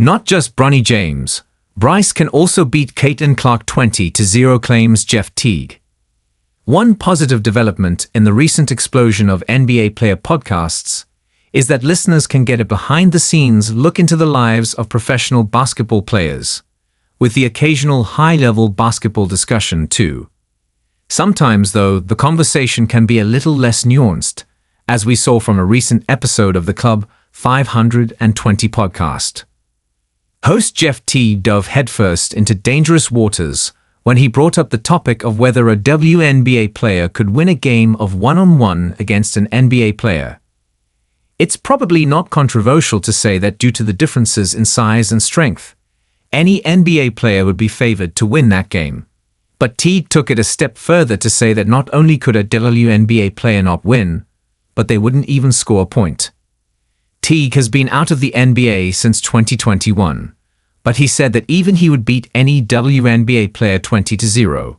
Not just Bronny James, Bryce can also beat Caitlin Clark 20-0, claims Jeff Teague. One positive development in the recent explosion of NBA player podcasts is that listeners can get a behind-the-scenes look into the lives of professional basketball players, with the occasional high-level basketball discussion too. Sometimes, though, the conversation can be a little less nuanced, as we saw from a recent episode of the Club 520 podcast. Host Jeff Teague dove headfirst into dangerous waters when he brought up the topic of whether a WNBA player could win a game of one-on-one against an NBA player. It's probably not controversial to say that due to the differences in size and strength, any NBA player would be favored to win that game. But Teague took it a step further to say that not only could a WNBA player not win, but they wouldn't even score a point. Teague has been out of the NBA since 2021, but he said that even he would beat any WNBA player 20-0.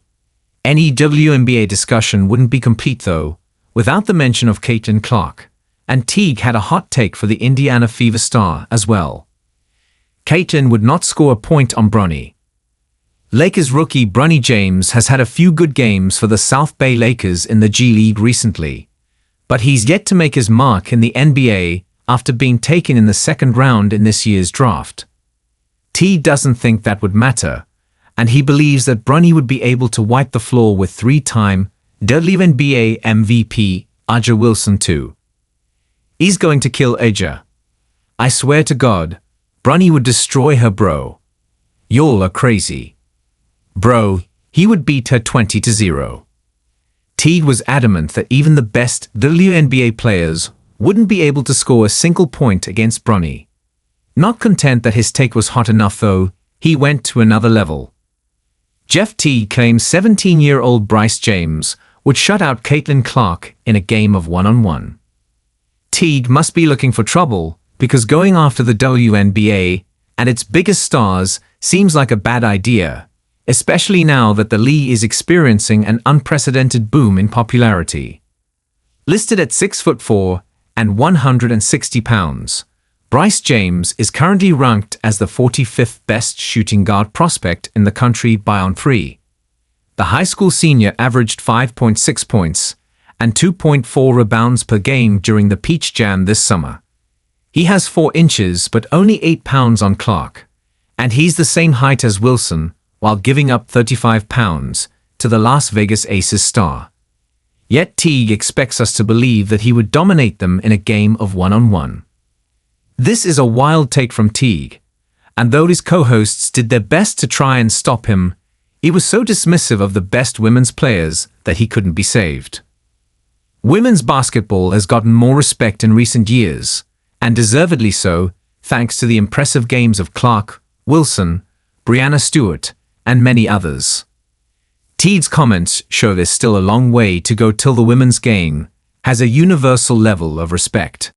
Any WNBA discussion wouldn't be complete, though, without the mention of Caitlin Clark, and Teague had a hot take for the Indiana Fever star as well. Caitlin would not score a point on Bronny. Lakers rookie Bronny James has had a few good games for the South Bay Lakers in the G League recently, but he's yet to make his mark in the NBA after being taken in the second round in this year's draft. Teague doesn't think that would matter, and he believes that Bronny would be able to wipe the floor with three-time WNBA MVP A'ja Wilson too. He's going to kill A'ja. I swear to God, Bronny would destroy her, bro. Y'all are crazy. Bro, he would beat her 20-0. Teague was adamant that even the best WNBA players wouldn't be able to score a single point against Bronny. Not content that his take was hot enough, though, he went to another level. Jeff Teague claims 17-year-old Bryce James would shut out Caitlin Clark in a game of one-on-one. Teague must be looking for trouble, because going after the WNBA and its biggest stars seems like a bad idea, especially now that the league is experiencing an unprecedented boom in popularity. Listed at 6'4" and 160 pounds, Bryce James is currently ranked as the 45th best shooting guard prospect in the country by On3. The high school senior averaged 5.6 points and 2.4 rebounds per game during the Peach Jam this summer. He has 4 inches but only 8 pounds on Clark, and he's the same height as Wilson while giving up 35 pounds to the Las Vegas Aces star. Yet Teague expects us to believe that he would dominate them in a game of one-on-one. This is a wild take from Teague, and though his co-hosts did their best to try and stop him, he was so dismissive of the best women's players that he couldn't be saved. Women's basketball has gotten more respect in recent years, and deservedly so, thanks to the impressive games of Clark, Wilson, Breanna Stewart, and many others. Teague's comments show there's still a long way to go till the women's game has a universal level of respect.